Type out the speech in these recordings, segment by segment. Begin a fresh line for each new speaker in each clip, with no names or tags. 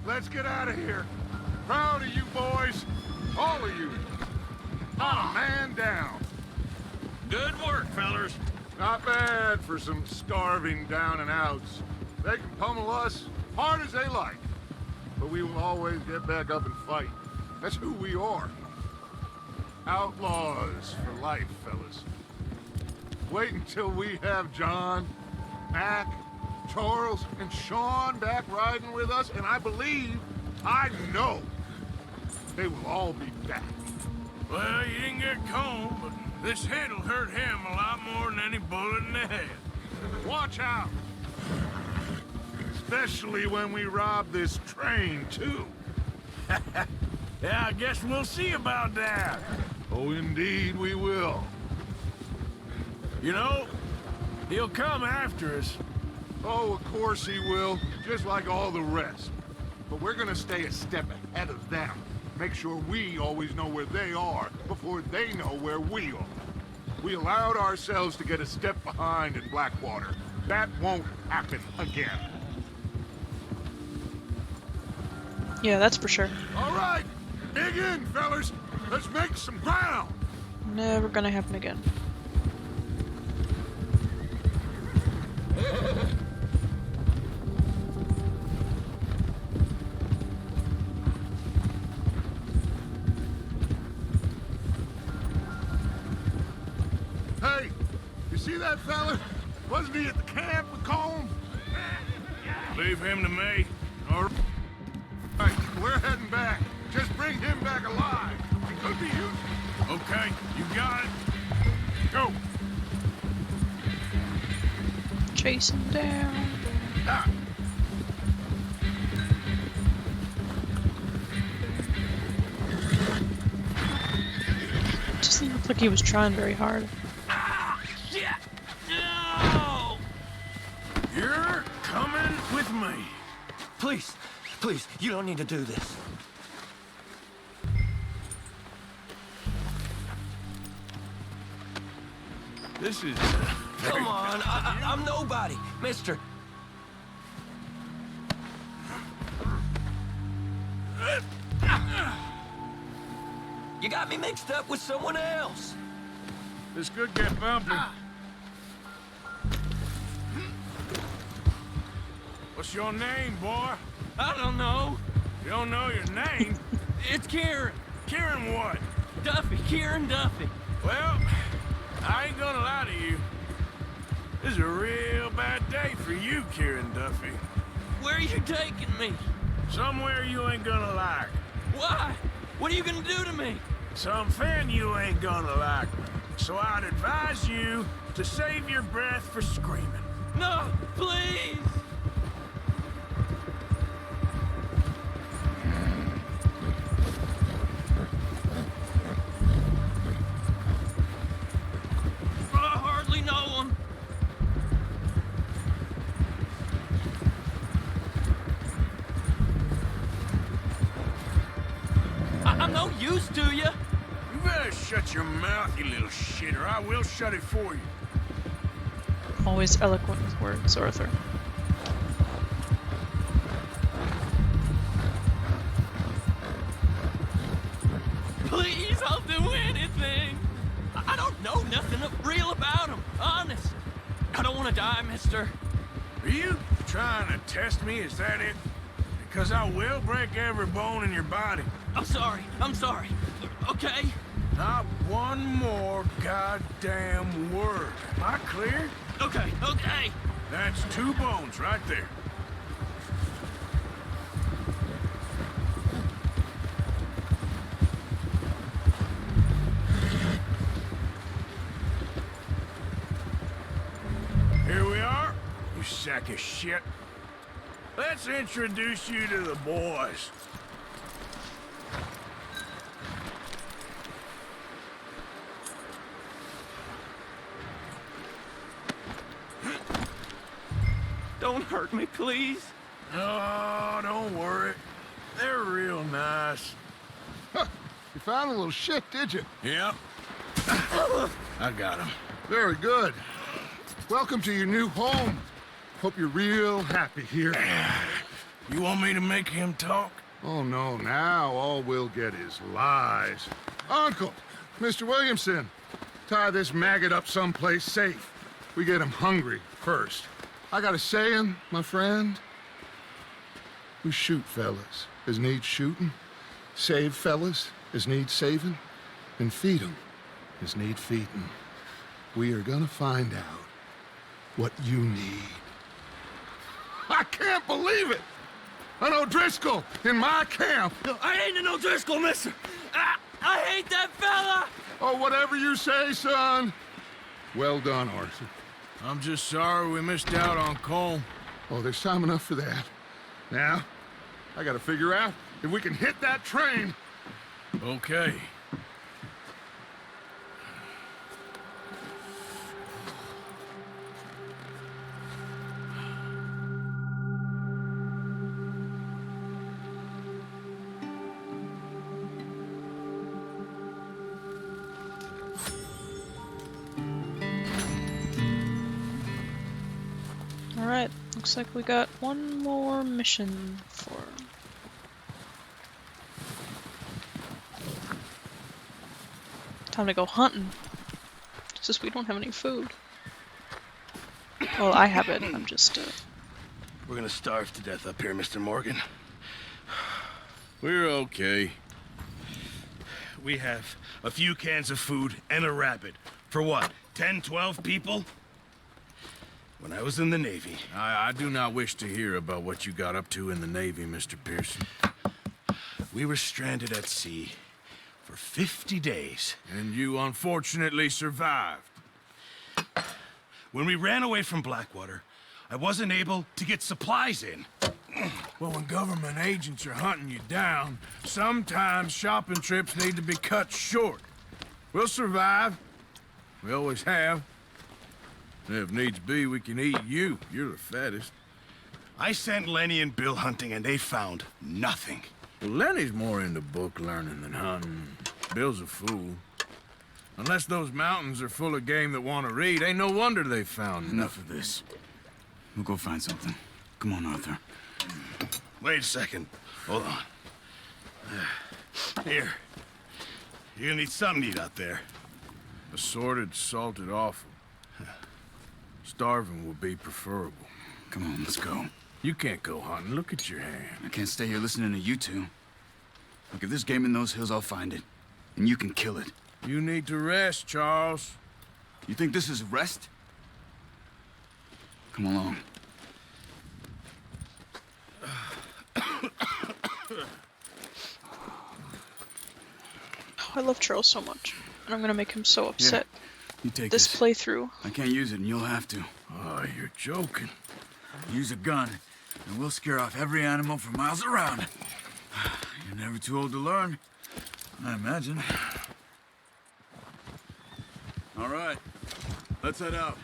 let's get out of here. Proud of you boys. All of you. Not a man down.
Good work, fellers.
Not bad for some starving down and outs. They can pummel us hard as they like. But we will always get back up and fight. That's who we are. Outlaws for life, fellas. Wait until we have John, Mac, Charles, and Sean back riding with us, and I believe, I know, they will all be back.
Well, you didn't get Colm, but this hit'll hurt him a lot more than any bullet in the head.
Watch out! Especially when we rob this train, too.
Yeah, I guess we'll see about that.
Oh, indeed we will.
You know, he'll come after us.
Oh, of course he will, just like all the rest. But we're gonna stay a step ahead of them. Make sure we always know where they are before they know where we are. We allowed ourselves to get a step behind in Blackwater. That won't happen again.
Yeah, that's for sure.
All right, dig in, fellas. Let's make some ground.
Never gonna happen again.
Hey, you see that fella? Wasn't he at the camp with Colm?
Leave him to me.
All right, we're heading back. Just bring him back alive. He could be useful.
Okay, you got it. Go.
Chase him down.
Ah.
Doesn't look like he was trying very hard.
Ah, shit! No! You're coming with me.
Please, please, you don't need to do this.
This is...
Come on, I'm nobody, mister. You got me mixed up with someone else.
This could get bumpy. What's your name, boy?
I don't know.
You don't know your name?
It's Kieran.
Kieran what?
Duffy, Kieran Duffy.
Well, I ain't gonna lie to you. This is a real bad day for you, Kieran Duffy.
Where are you taking me?
Somewhere you ain't gonna like.
Why? What are you gonna do to me?
Something you ain't gonna like. So I'd advise you to save your breath for screaming.
No, please. I hardly know him. I'm no use to you.
You better shut your mouth, you little shit, or I will shut it for you.
Always eloquent with words, Arthur.
Please, I'll do anything. I don't know nothing real about him, honest. I don't want to die, mister.
Are you trying to test me? Is that it? Because I will break every bone in your body.
I'm sorry. Okay?
Not one more goddamn word. Am I clear?
Okay.
That's 2 bones right there. Here we are, you sack of shit. Let's introduce you to the boys.
Don't hurt me, please.
Oh, don't worry. They're real nice.
Huh. You found a little shit, did you?
Yep. I got him.
Very good. Welcome to your new home. Hope you're real happy here.
You want me to make him talk?
Oh, no, now all we'll get is lies. Uncle, Mr. Williamson, tie this maggot up someplace safe. We get him hungry first. I got a saying, my friend. We shoot fellas as need shooting, save fellas as need saving, and feed 'em as need feeding. We are gonna find out what you need. I can't believe it! An O'Driscoll in my camp!
I ain't an O'Driscoll, mister! I hate that fella!
Oh, whatever you say, son. Well done, Arthur.
I'm just sorry we missed out on Cole.
Oh, there's time enough for that. Now, I gotta figure out if we can hit that train.
Okay.
Alright, looks like we got one more mission for. Time to go hunting. It's just we don't have any food. Well, I have it. I'm just,
We're gonna starve to death up here, Mr. Morgan.
We're okay.
We have a few cans of food and a rabbit. For what, 10, 12 people? When I was in the Navy...
I do not wish to hear about what you got up to in the Navy, Mr. Pearson.
We were stranded at sea for 50 days.
And you unfortunately survived.
When we ran away from Blackwater, I wasn't able to get supplies in.
Well, when government agents are hunting you down, sometimes shopping trips need to be cut short. We'll survive. We always have. And if needs be, we can eat you. You're the fattest.
I sent Lenny and Bill hunting, and they found nothing.
Well, Lenny's more into book learning than hunting. Bill's a fool. Unless those mountains are full of game that want to read, ain't no wonder they found
Enough of this. We'll go find something. Come on, Arthur.
Wait a second. Hold on. Here. You're gonna need something to eat out there.
assorted, salted offal. Starving would be preferable.
Come on, let's go.
You can't go hunting. Look at your hand.
I can't stay here listening to you two. Look, if there's game in those hills, I'll find it. And you can kill it.
You need to rest, Charles.
You think this is rest? Come along.
Oh, I love Charles so much. And I'm gonna make him so upset.
You take
This
this.
playthrough.
I can't use it, and you'll have to.
Oh, you're joking.
Use a gun, and we'll scare off every animal for miles around. You're never too old to learn, I imagine. All right, let's head out.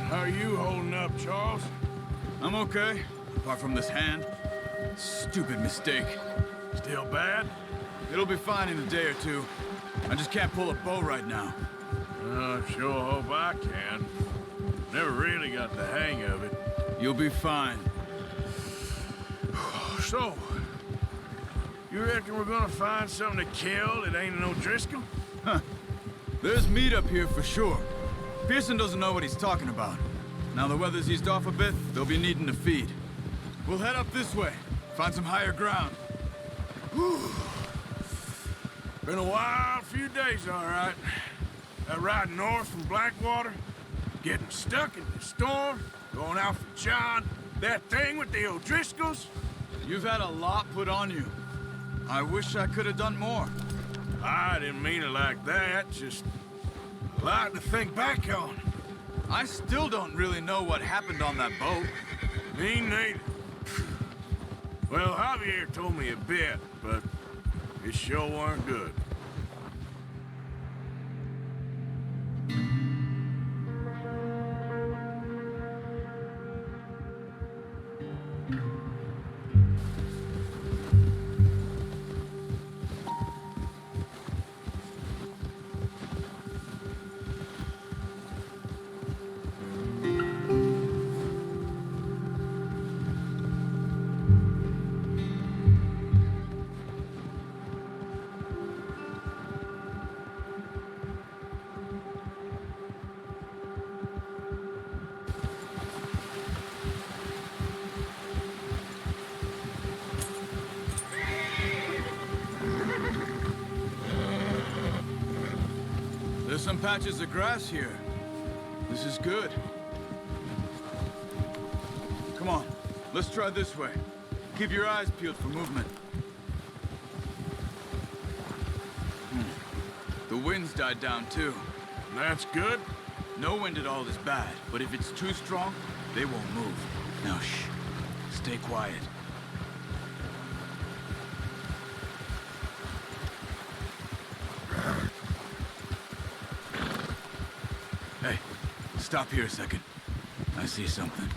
How are you holding up, Charles?
I'm okay, apart from this hand. Stupid mistake.
Still bad?
It'll be fine in a day or two. I just can't pull a bow right now.
Sure hope I can. Never really got the hang of it.
You'll be fine.
So, you reckon we're gonna find something to kill that ain't an O'Driscoll?
There's meat up here for sure. Pearson doesn't know what he's talking about. Now the weather's eased off a bit, they'll be needing to feed. We'll head up this way, find some higher ground.
Been a wild few days, all right. That ride north from Blackwater, getting stuck in the storm, going out for John, that thing with the O'Driscolls.
You've had a lot put on you. I wish I could have done more.
I didn't mean it like that, just a lot to think back on.
I still don't really know what happened on that boat.
Me neither. Well, Javier told me a bit, but it sure weren't good.
There's some patches of grass here. This is good. Come on, let's try this way. Keep your eyes peeled for movement. The wind's died down too.
That's good.
No wind at all is bad, but if it's too strong, they won't move. Now shh, stay quiet. Hey, stop here a second. I see something.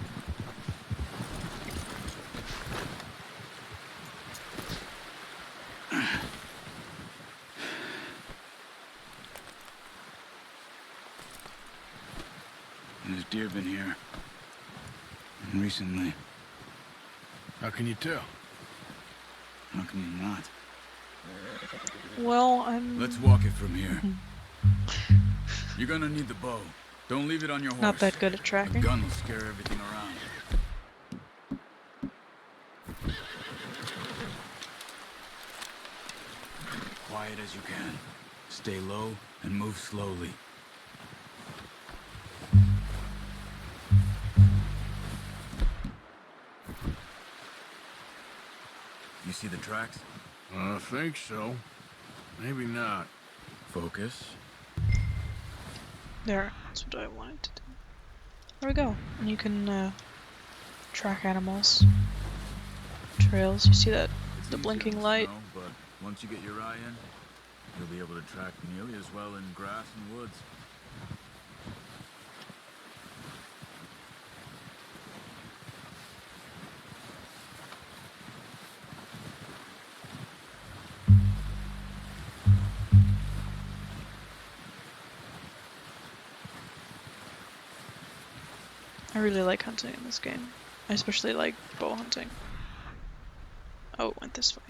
There's deer been here. And recently.
How can you tell?
How can you not?
Well, I'm
Let's walk it from here. You're gonna need the bow. Don't leave it on your horse.
not that good at
The
tracking.
gun will scare everything around. Quiet as you can. Stay low and move slowly. You see the tracks?
I think so. Maybe not.
Focus.
There, that's what I wanted to do. There we go. And you can track animals. Trails, you see that?
It's
The
easier
blinking
in
light.
snow, but once you get your eye in, you'll be able to track nearly as well in grass and woods.
I really like hunting in this game. I especially like bow hunting. Oh, it went this way.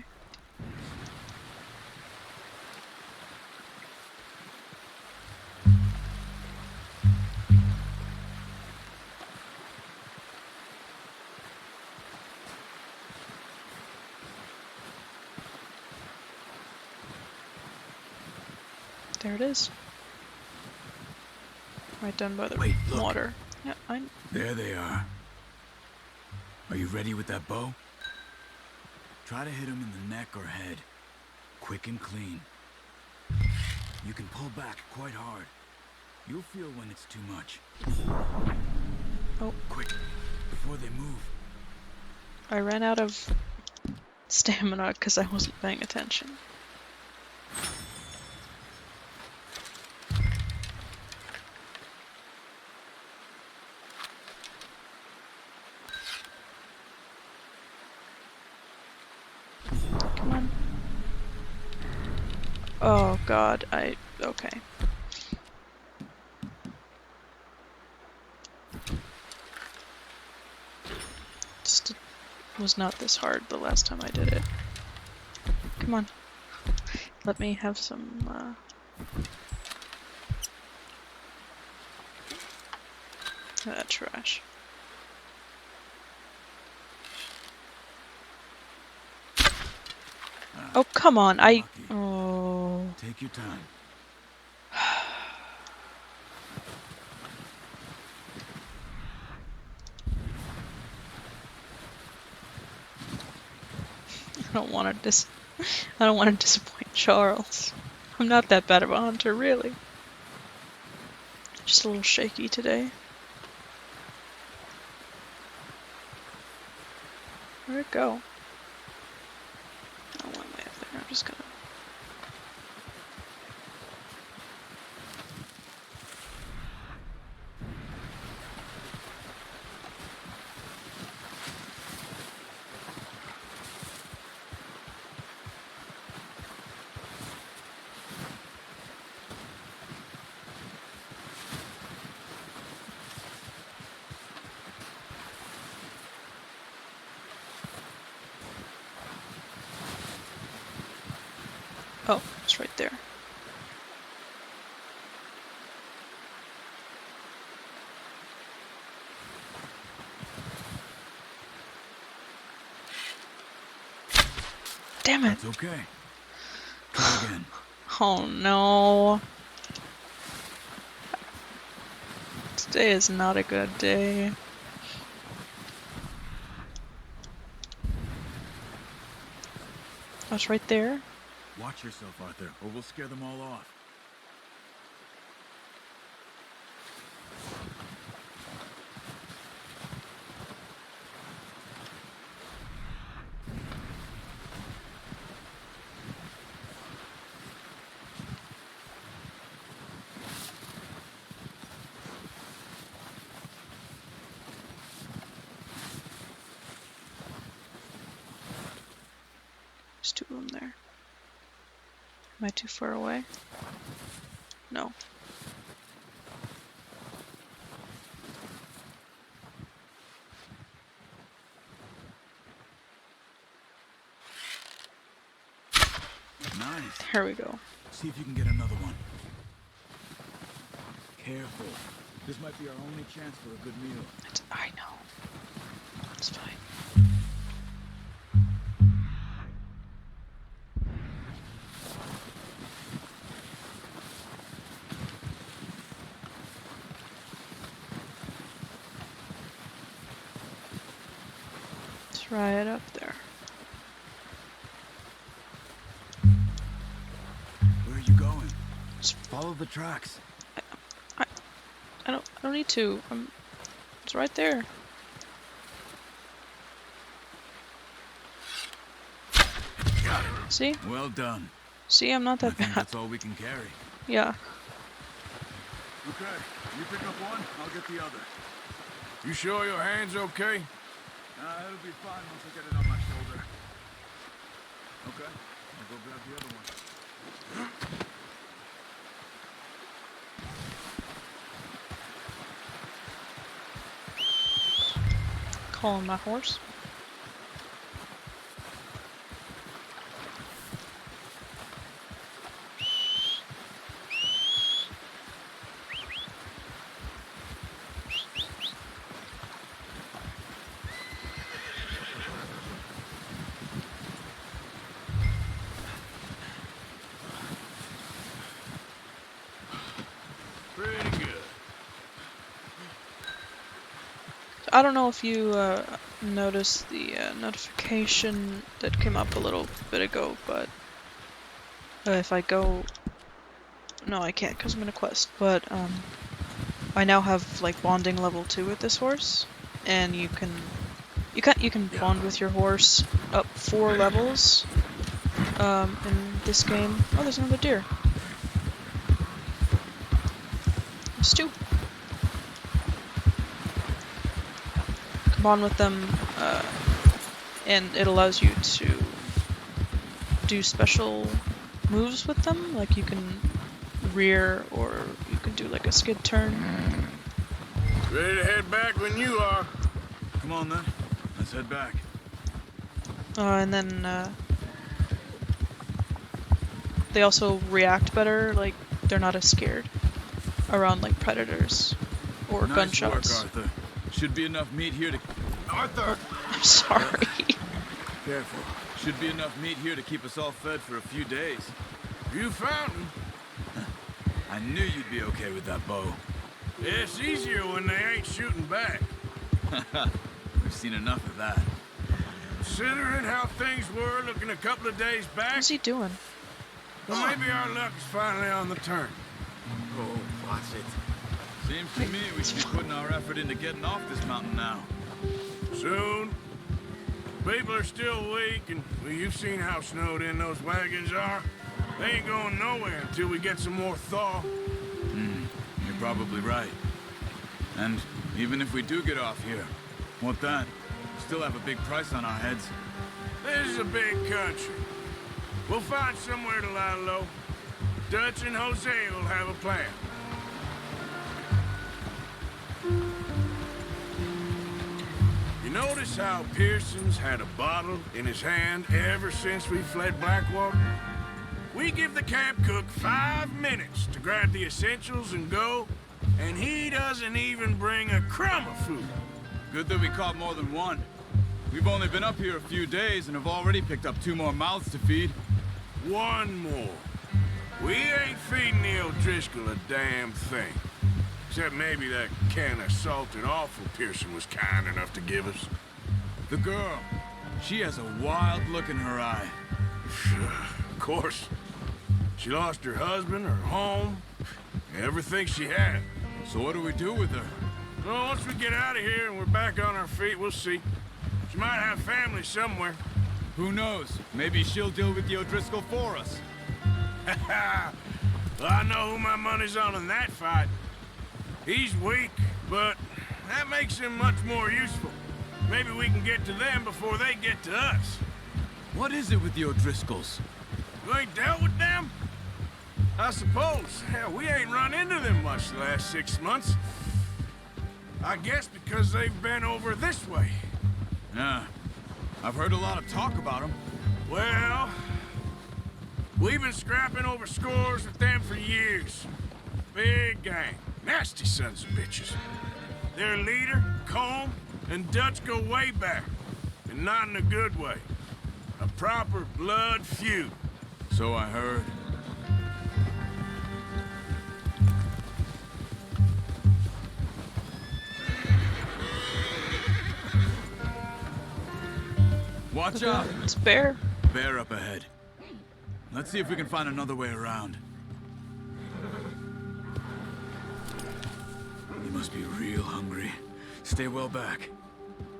There it is. Right down by the
Wait, look.
water. Yeah, I
There they are. Are you ready with that bow? Try to hit him in the neck or head. Quick and clean. You can pull back quite hard. You'll feel when it's too much.
Oh.
Quick, before they move.
I ran out of stamina because I wasn't paying attention. Come on. Oh god, okay. Just was not this hard the last time I did it. Come on. Let me have some, that trash. Oh, come on,
Lucky.
Oh.
Take your time.
I don't want to disappoint Charles. I'm not that bad of a hunter, really. Just a little shaky today. Where'd it go? Oh, one way up there. I'm just gonna. Oh, it's right there. Damn it!
It's okay. Try again.
Oh no. Today is not a good day. Oh, it's right there.
Watch yourself, Arthur, or we'll scare them all off.
There's two of them there. Am I too far away? No.
Nice.
Here we go.
See if you can get another one. Careful. This might be our only chance for a good meal.
I know. It's fine. It's right up there.
Where are you going?
Just
Follow the tracks.
I don't need to. It's right there. See?
Well done.
See, I'm not
I
that
think
bad.
that's all we can carry.
Yeah.
Okay, you pick up one, I'll get the other.
You sure your hand's okay?
It'll be fine once I get it on my shoulder. Okay, I'll go grab the other one.
Calling my horse.
Pretty good.
I don't know if you noticed the notification that came up a little bit ago, but if I go... No, I can't because I'm in a quest, but I now have like bonding level 2 with this horse, and you can bond with your horse up 4 levels in this game. Oh, there's another deer. There's 2. Bond with them, and it allows you to do special moves with them, like you can rear or you can do like a skid turn.
Ready to head back when you are.
Come on then, let's head back.
And then they also react better, like they're not as scared around like predators or
Nice
gunshots.
work, Arthur. Should be enough meat here to...
Arthur!
I'm sorry.
Careful. Should be enough meat here to keep us all fed for a few days.
You found him.
I knew you'd be okay with that bow.
It's easier when they ain't shooting back.
We've seen enough of that.
Considering how things were looking a couple of days back,
What's he doing?
well, maybe our luck is finally on the turn.
Oh, watch it. Seems to me we should be putting our effort into getting off this mountain now.
Soon. People are still weak, and well, you've seen how snowed in those wagons are. They ain't going nowhere until we get some more thaw.
You're probably right. And even if we do get off here, what then? We still have a big price on our heads.
This is a big country. We'll find somewhere to lie low. Dutch and Jose will have a plan. You notice how Pearson's had a bottle in his hand ever since we fled Blackwater? We give the camp cook 5 minutes to grab the essentials and go, and he doesn't even bring a crumb of food.
Good that we caught more than one. We've only been up here a few days and have already picked up 2 more mouths to feed.
1 more. We ain't feeding the O'Driscoll a damn thing. Except maybe that can of salted offal Pearson was kind enough to give us.
The girl. She has a wild look in her eye.
Of course. She lost her husband, her home, everything she had.
So what do we do with her?
Well, once we get out of here and we're back on our feet, we'll see. She might have family somewhere.
Who knows? Maybe she'll deal with the O'Driscoll for us.
Well, I know who my money's on in that fight. He's weak, but that makes him much more useful. Maybe we can get to them before they get to us.
What is it with the O'Driscolls?
You ain't dealt with them? I suppose. Hell, we ain't run into them much the last 6 months. I guess because they've been over this way.
Yeah. I've heard a lot of talk about them.
Well, we've been scrapping over scores with them for years. Big gang. Nasty sons of bitches. Their leader, Colm, and Dutch go way back. And not in a good way. A proper blood feud.
So I heard. Watch out!
It's Bear.
Bear up ahead. Let's see if we can find another way around. He must be real hungry. Stay well back.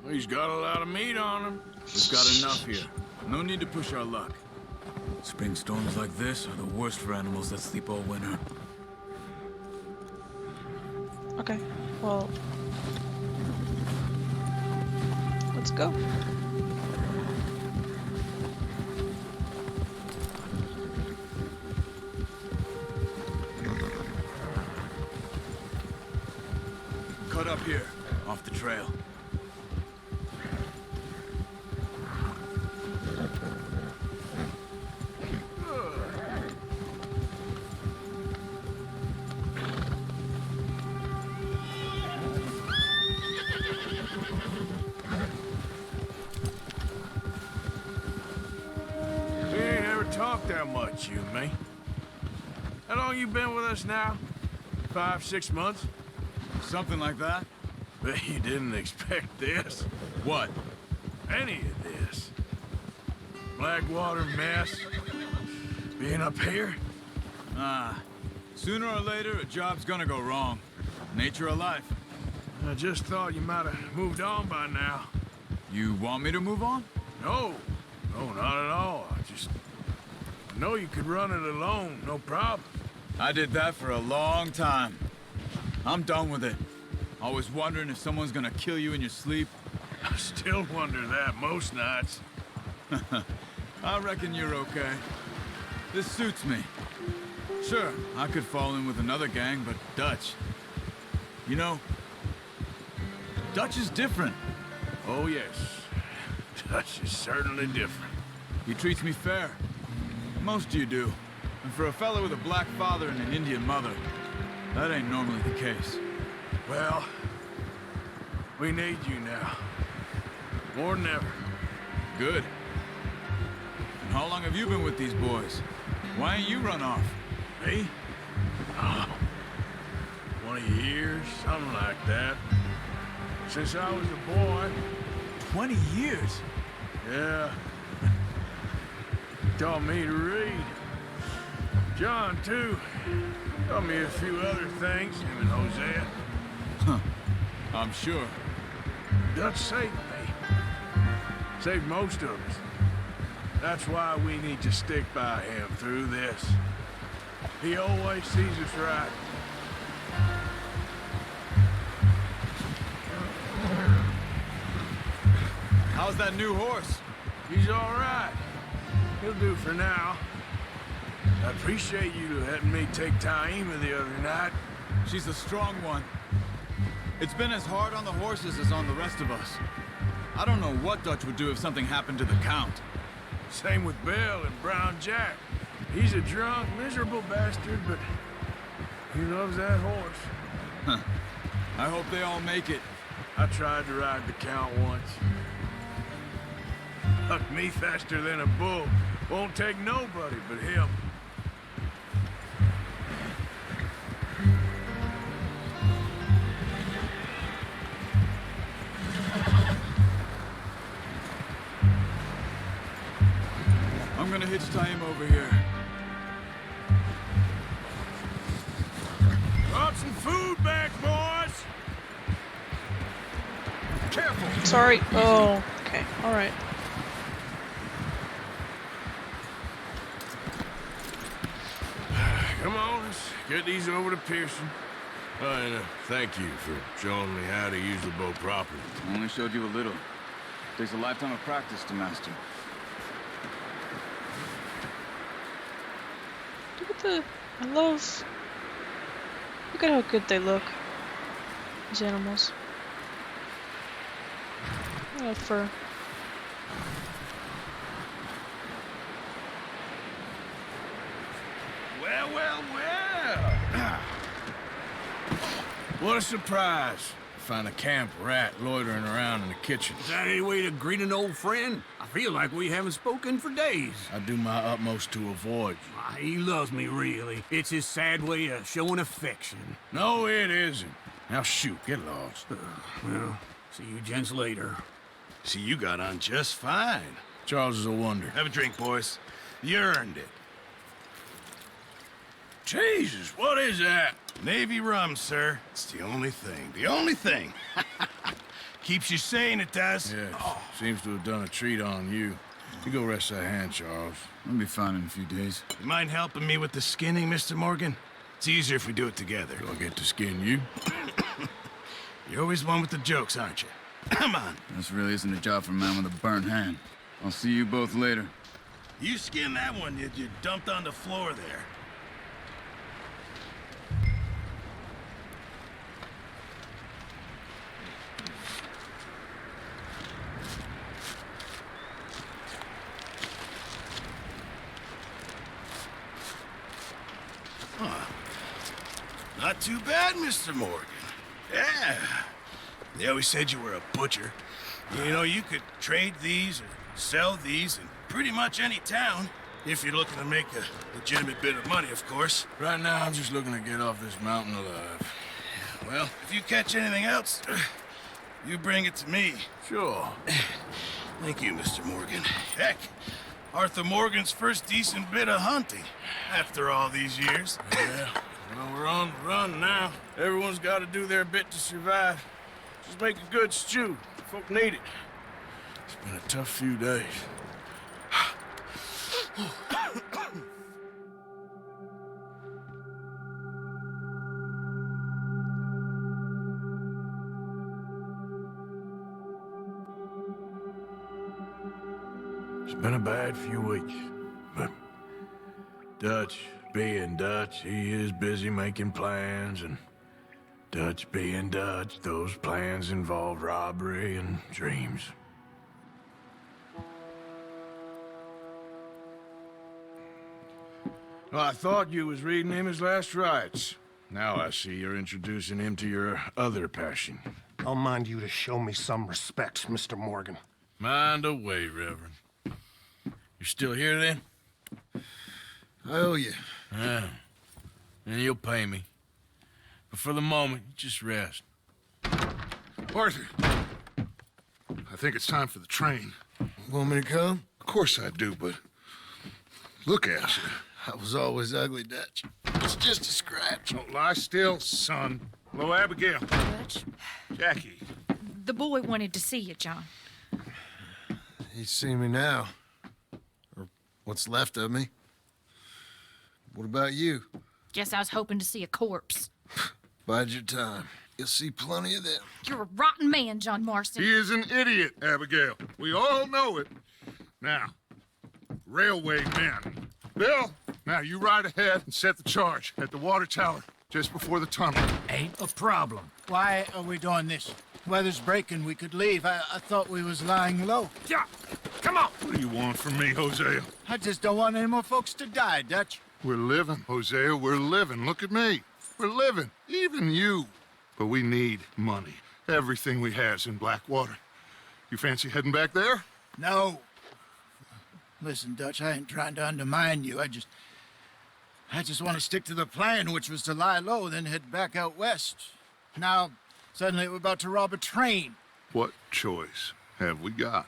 He's got a lot of meat on him.
We've got enough here. No need to push our luck. Spring storms like this are the worst for animals that sleep all winter.
Okay, well, let's go.
Cut up here, off the trail.
We ain't ever talked that much, you and me. How long you been with us now? 5, 6 months?
Something like that?
Bet you didn't expect this.
What?
Any of this. Blackwater mess. Being up here?
Sooner or later, a job's gonna go wrong. Nature of life.
I just thought you might have moved on by now.
You want me to move on?
No. No, not at all. I know you could run it alone, no problem.
I did that for a long time. I'm done with it. Always wondering if someone's gonna kill you in your sleep.
I still wonder that most nights.
I reckon you're okay. This suits me. Sure, I could fall in with another gang, but Dutch... You know, Dutch is different.
Oh, yes. Dutch is certainly different.
He treats me fair. Most of you do. And for a fellow with a black father and an Indian mother, that ain't normally the case.
Well, we need you now. More than ever.
Good. And how long have you been with these boys? Why ain't you run off?
Me? Oh, 20 years, something like that. Since I was a boy.
20 years?
Yeah. Taught me to read. John, too. Taught me a few other things, him and Hosea.
Huh. I'm sure.
Dutch saved me. Saved most of us. That's why we need to stick by him through this. He always sees us right.
How's that new horse?
He's all right. He'll do for now. I appreciate you letting me take Taima the other night.
She's a strong one. It's been as hard on the horses as on the rest of us. I don't know what Dutch would do if something happened to the Count.
Same with Bill and Brown Jack. He's a drunk, miserable bastard, but he loves that horse.
Huh. I hope they all make it.
I tried to ride the Count once. Hucked me faster than a bull. Won't take nobody but him. Careful!
Sorry. Oh, okay. Alright.
Come on, let's get these over to Pearson.
And thank you for showing me how to use the bow properly.
I only showed you a little. Takes a lifetime of practice to master.
Look at the... I love... Look at how good they look. These animals. Look at that fur.
Well, well, well.
What a surprise. Find a camp rat loitering around in the kitchen.
Is that any way to greet an old friend? I feel like we haven't spoken for days.
I do my utmost to avoid you.
He loves me, really. It's his sad way of showing affection.
No, it isn't. Now shoot, get lost.
Well, see you gents later.
See, you got on just fine.
Charles is a wonder.
Have a drink, boys. You earned it.
Jesus, what is that?
Navy rum, sir. It's the only thing. The only thing. Keeps you sane, it does.
Yes, seems to have done a treat on you. You go rest that hand, Charles.
I'll be fine in a few days.
You mind helping me with the skinning, Mr. Morgan? It's easier if we do it together.
Do I get to skin you?
You're always one with the jokes, aren't you? Come on.
This really isn't a job for a man with a burnt hand. I'll see you both later.
You skinned that one you dumped on the floor there. Not too bad, Mr. Morgan. Yeah. They always said you were a butcher. You know, you could trade these or sell these in pretty much any town. If you're looking to make a legitimate bit of money, of course.
Right now, I'm just looking to get off this mountain alive.
Well, if you catch anything else, you bring it to me.
Sure.
Thank you, Mr. Morgan. Heck, Arthur Morgan's first decent bit of hunting after all these years.
Yeah. Well, we're on the run now. Everyone's got to do their bit to survive. Just make a good stew. Folk need it. It's been a tough few days. It's been a bad few weeks, but Dutch being Dutch, he is busy making plans, and Dutch being Dutch, those plans involve robbery and dreams. Well, I thought you was reading him his last rites. Now I see you're introducing him to your other passion.
I'll mind you to show me some respect, Mr. Morgan.
Mind away, Reverend. You still here, then?
I owe you.
Yeah. And you'll pay me. But for the moment, just rest.
Arthur, I think it's time for the train.
Want me to come?
Of course I do, but look at you.
I was always ugly, Dutch. It's just a scratch.
Don't lie still, son. Hello, Abigail.
Dutch,
Jackie.
the boy wanted to see you, John.
He's seen me now. Or what's left of me. What about you?
Guess I was hoping to see a corpse.
Bide your time. You'll see plenty of them.
You're a rotten man, John Marston.
He is an idiot, Abigail. We all know it. Now, railway men. Bill, now you ride ahead and set the charge at the water tower just before the tunnel.
Ain't a problem. Why are we doing this? Weather's breaking, we could leave. I thought we was lying low.
Yeah, come on. What do you want from me, Hosea?
I just don't want any more folks to die, Dutch.
We're living, Hosea. We're living. Look at me. We're living. Even you. But we need money. Everything we have's in Blackwater. You fancy heading back there?
No. Listen, Dutch, I ain't trying to undermine you. I just want to stick to the plan, which was to lie low, then head back out west. Now, suddenly we're about to rob a train.
What choice have we got?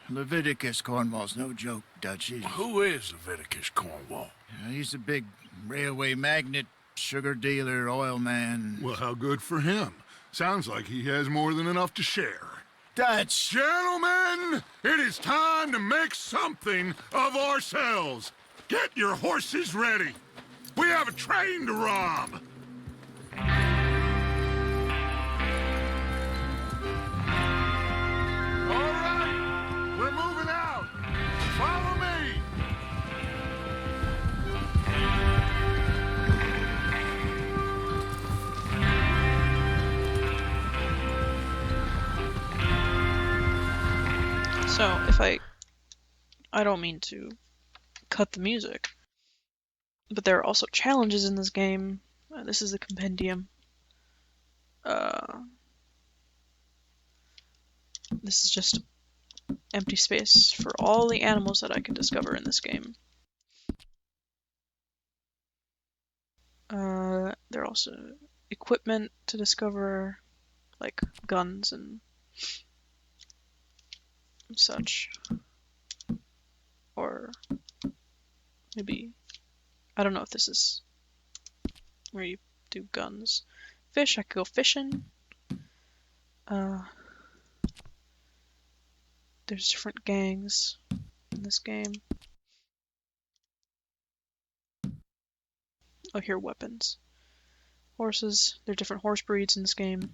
Leviticus Cornwall's no joke, Dutch.
Who is Leviticus Cornwall?
He's a big railway magnate, sugar dealer, oil man.
Well, how good for him. Sounds like he has more than enough to share.
Dutch!
Gentlemen, it is time to make something of ourselves. Get your horses ready. We have a train to rob. All right, we're moving out. Follow me.
So, if I don't mean to cut the music, but there are also challenges in this game. This is the compendium. This is just empty space for all the animals that I can discover in this game. There are also equipment to discover, like guns and such. Or maybe, I don't know if this is where you do guns. Fish, I could go fishing. There's different gangs in this game. Oh, here, weapons. Horses, there are different horse breeds in this game.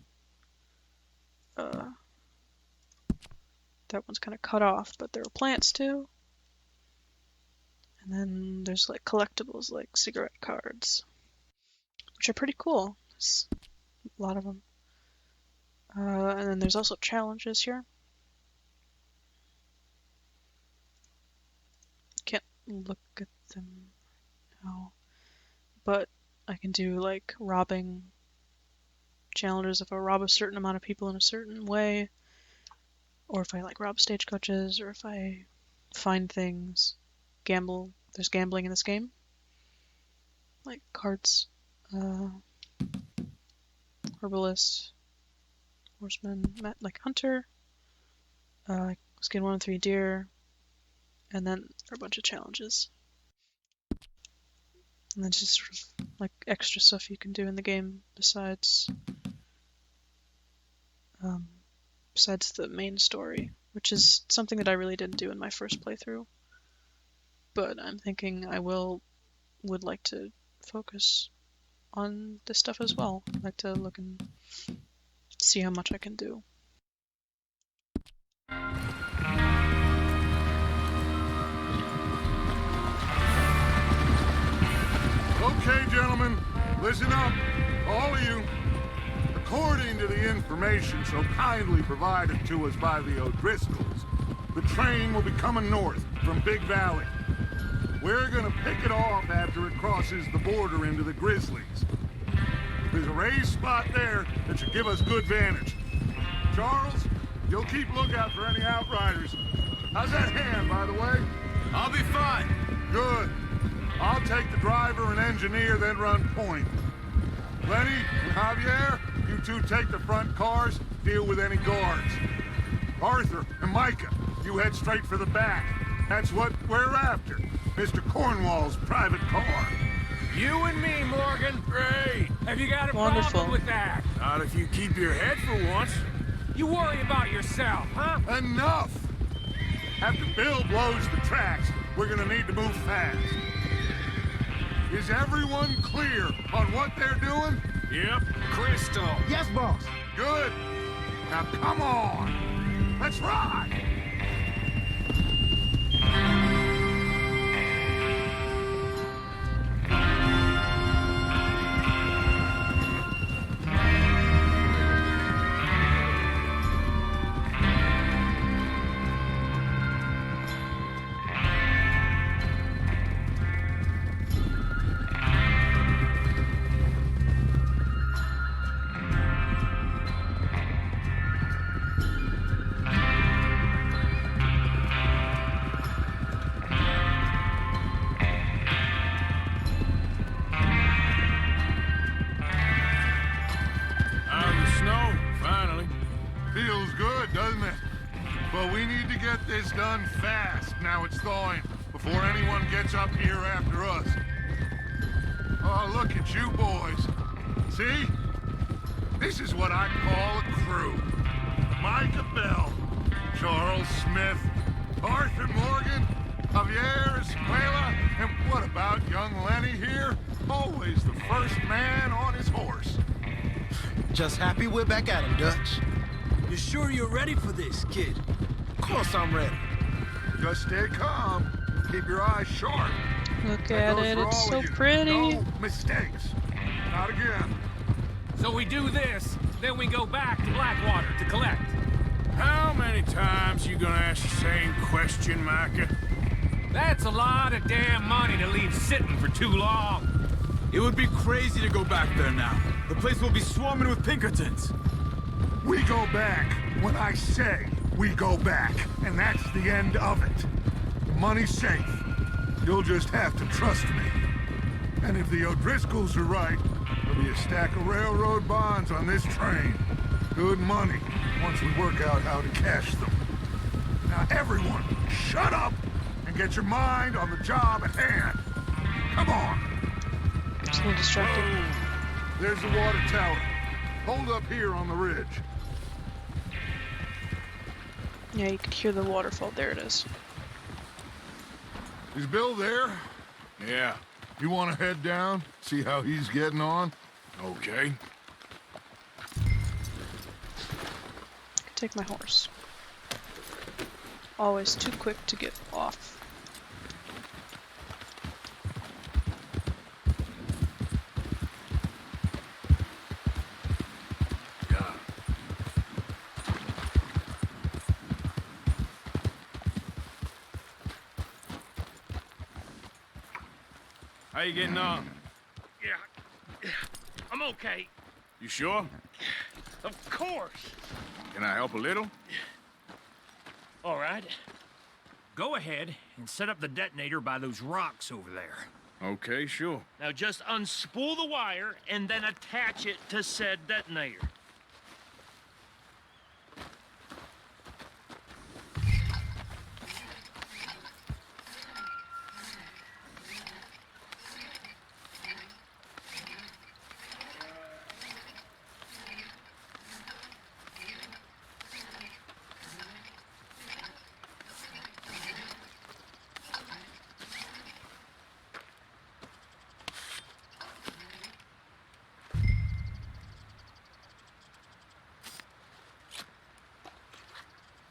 That one's kind of cut off, but there are plants too. And then there's like collectibles like cigarette cards, which are pretty cool. There's a lot of them. And then there's also challenges here. Can't look at them now, but I can do like robbing challenges if I rob a certain amount of people in a certain way, or if I like rob stagecoaches, or if I find things. Gamble. There's gambling in this game, like cards, herbalist, horseman, like hunter, skin 1 of 3 deer, and then there are a bunch of challenges. And then just sort of like extra stuff you can do in the game besides the main story, which is something that I really didn't do in my first playthrough. But I'm thinking I would like to focus on this stuff as well. I'd like to look and see how much I can do.
Okay, gentlemen, listen up, all of you. According to the information so kindly provided to us by the O'Driscolls, the train will be coming north from Big Valley. We're gonna pick it off after it crosses the border into the Grizzlies. There's a raised spot there that should give us good vantage. Charles, you'll keep lookout for any outriders. How's that hand, by the way?
I'll be fine.
Good. I'll take the driver and engineer, then run point. Lenny and Javier, you two take the front cars, deal with any guards. Arthur and Micah, you head straight for the back. That's what we're after. Mr. Cornwall's private car.
You and me, Morgan.
Great.
Have you got a
Wonderful.
problem with that?
Not if you keep your head for once.
You worry about yourself, huh?
Enough! After Bill blows the tracks, we're gonna need to move fast. Is everyone clear on what they're doing?
Yep.
Crystal.
Yes, boss.
Good. Now come on. Let's ride. But we need to get this done fast, now it's thawing, before anyone gets up here after us. Oh, look at you boys. See? This is what I call a crew. Micah Bell, Charles Smith, Arthur Morgan, Javier Escuela, and what about young Lenny here? Always the first man on his horse.
Just happy we're back at him, Dutch.
You sure you're ready for this, kid?
Of course I'm ready.
Just stay calm. Keep your eyes sharp.
Look
That
at
goes
it,
for
it's
all
so
of you.
pretty.
No mistakes. Not again.
So we do this, then we go back to Blackwater to collect.
How many times you gonna ask the same question, Micah?
That's a lot of damn money to leave sitting for too long.
It would be crazy to go back there now. The place will be swarming with Pinkertons.
We go back when I say we go back, and that's the end of it. The money's safe. You'll just have to trust me. And if the O'Driscolls are right, there'll be a stack of railroad bonds on this train. Good money, once we work out how to cash them. Now everyone, shut up and get your mind on the job at hand. Come on.
Just a little distracted.
There's the water tower. Hold up here on the ridge.
Yeah, you can hear the waterfall. There it is.
Is Bill there?
Yeah,
You want to head down, see how he's getting on?
okay.
Take my horse. Always too quick to get off.
How you getting on?
Yeah, I'm okay.
You sure?
Of course.
Can I help a little?
All right. Go ahead and set up the detonator by those rocks over there.
Okay, sure.
Now just unspool the wire and then attach it to said detonator.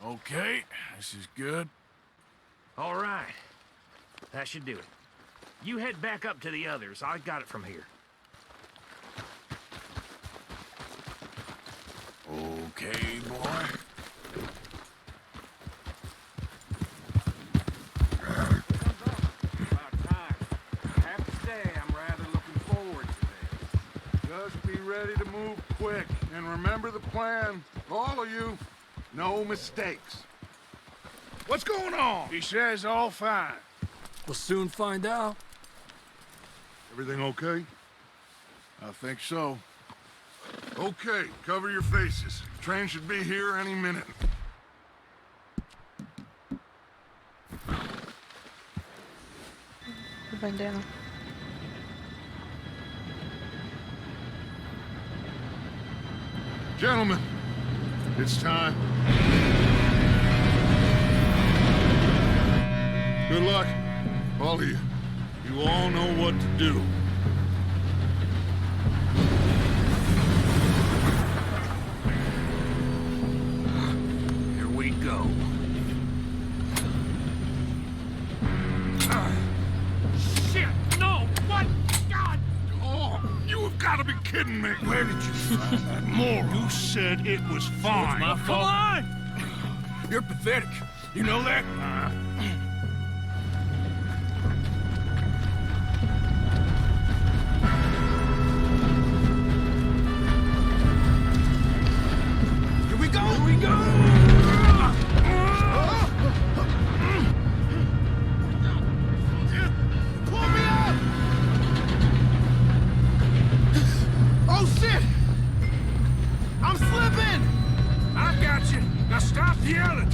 Okay, this is good.
All right. That should do it. You head back up to the others. I got it from here.
Okay, boy.
About time. Have to say, I'm rather looking forward to this. Just be ready to move quick, and remember the plan. All of you, no mistakes. What's going on?
He says all fine.
We'll soon find out.
Everything okay?
I think so.
Okay, cover your faces. Train should be here any minute.
The bandana.
Gentlemen, it's time. Good luck, all of you. You all know what to do.
Here we go. Shit! No! What? God!
Oh, you have got to be kidding me. Where did you find that moral? You said it was fine.
my
Come
fault.
on!
You're pathetic. You know that?
Here we go!
Here we go!
Pull me up! Oh shit! I'm slipping!
I got you. Now stop yelling.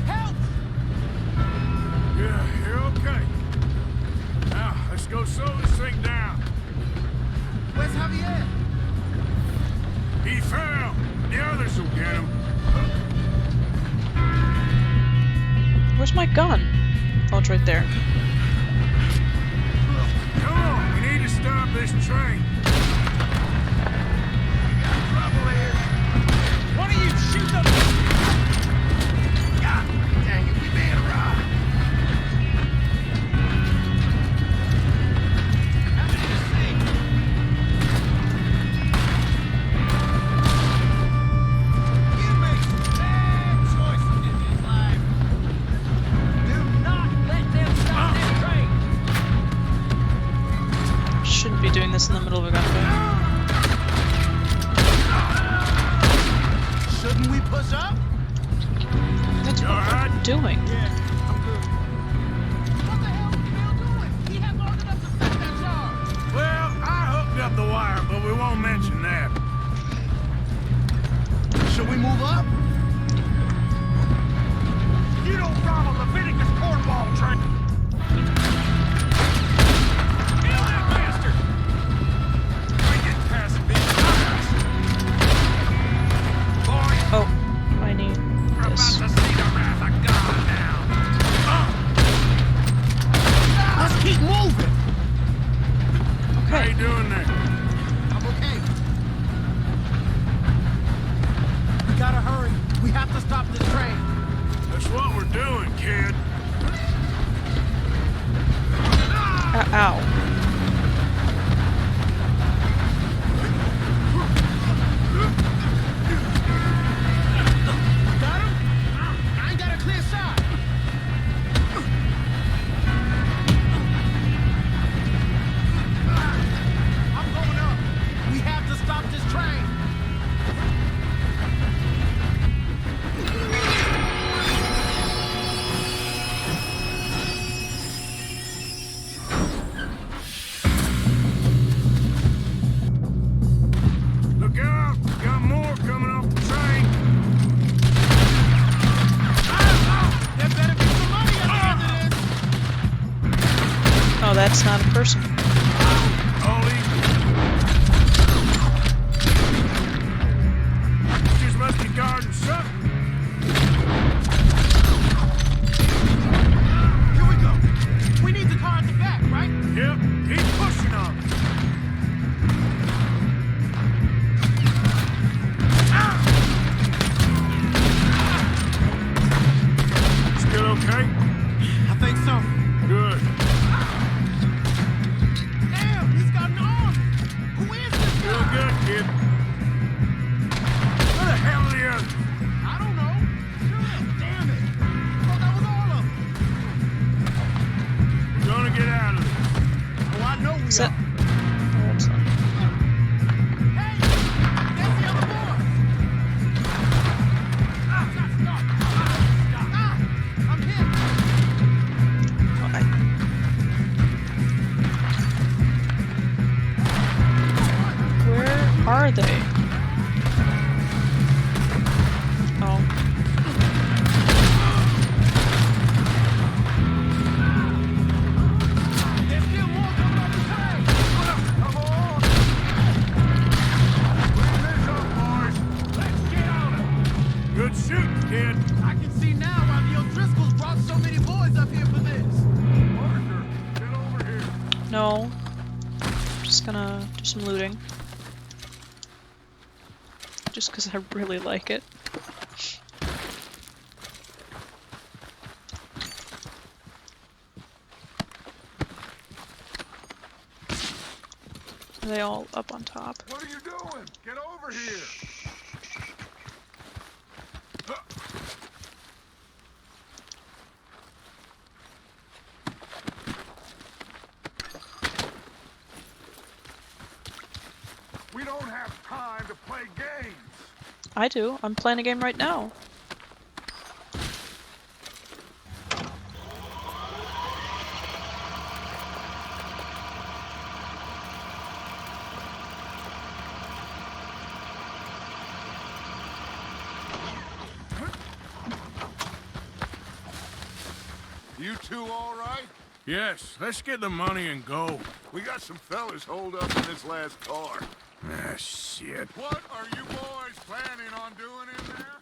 Help!
Yeah, you're okay. Now, let's go slow this thing down.
Where's Javier?
He fell. The others will get him.
Where's my gun? Oh, it's right there.
Come on, we need to stop this train.
Why don't you shoot them?
God dang it, we being robbed. Happening to see. You make some bad choices in this life.
Do not let them stop this train.
Shouldn't be doing this in the middle of a gunfight.
Shouldn't we push up?
That's what we're doing.
Yeah, I'm good. What the hell is Bill doing? He had long enough to set that charge.
Well, I hooked up the wire, but we won't mention that.
Should we move up? You don't follow Leviticus cornball train. Kill that bastard! We get past me. Boy,
Oh, I need
we're about
this.
to see the wrath of God now. Let's keep moving.
How
Okay.
you doing there?
I'm okay. We gotta hurry. We have to stop this train.
That's what we're doing, kid.
Ow.
Got him? I ain't got a clear shot. I'm going up. We have to stop this train.
Look out! Got more coming off the train.
There better be some money at the end of this.
Oh, that's not a person.
Ollie. Just must be guarding something.
Here we go. We need the car at the back, right?
Yep, keep pushing on. Still okay?
I think so.
Good.
Damn, he's got an arm. Who is this
Feel
guy?
good, kid. Where the hell are the others?
I don't know. Damn it. Thought that was all of them.
We're gonna get out of this.
Oh, I know we
Is
are.
that? Oh, that's not.
Hey, there's the other boy. Stop. I'm hit.
Where are they? Oh.
There's still more coming up the train. Come on.
Clean this up, boys.
Let's get on it.
Good shooting, kid.
I can see now why the O'Driscolls brought so many boys up here for this.
Arthur, get over here.
No. Just gonna do some looting. Just because I really like it. Are they all up on top?
What are you doing? Get over here. We don't have time to play games.
I do. I'm playing a game right now.
You two all right?
Yes, let's get the money and go.
We got some fellas holed up in this last car.
Ah, shit.
What are you boys planning on doing in there?